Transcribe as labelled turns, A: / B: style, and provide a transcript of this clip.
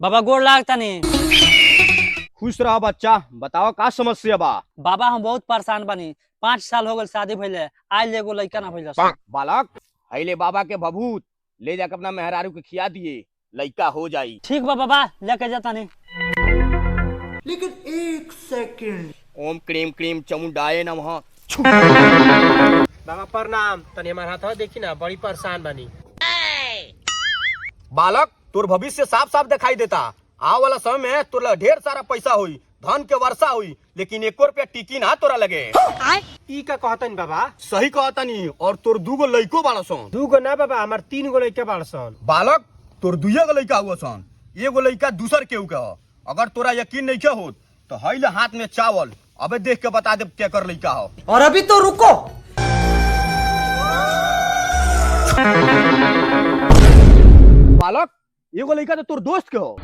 A: बाबा गोड़ लागता नहीं।
B: खुश रहो बच्चा, बताओ का समस्या बा।
A: बाबा हम बहुत परेशान बनी, 5 साल हो गए शादी भइले, आज एगो लड़का ना भइल।
B: बालक, अइले बाबा के भभूत ले जाकर अपना मेहरारू के खिया दिए, लड़का हो जाई।
A: ठीक बा बाबा, लेके जाता नहीं।
C: लेकिन एक सेकंड।
B: ओम क्रीम क्रीम चमुंडाए नमः।
D: बाबा प्रणाम। तनी हमार हाथ देखी ना, बड़ी परेशान बनी।
B: बालक, तोर भविष्य साफ साफ दिखाई देता। आने वाला समय में तोरा ढेर सारा पैसा हुई, धन के वर्षा हुई, लेकिन 1 रुपया टिकी ना तोरा लगे।
D: ई का कहतन बाबा?
B: सही कहता नहीं। और तोर 2 लइको बाड़ा सन।
D: 2 ना बाबा, हमार 3 लइका बाड़सन।
B: बालक, तोर 2 लइका हुआ सन, 1 लइका दूसर केहू के ह। अगर तोरा यकीन नहीं के होत तो हईल हाथ में चावल, अबे देख के बता दे केकर लइका हो।
C: और अभी तो रुको।
B: बालक, 1 लइका तो तोर दोस्त के हो।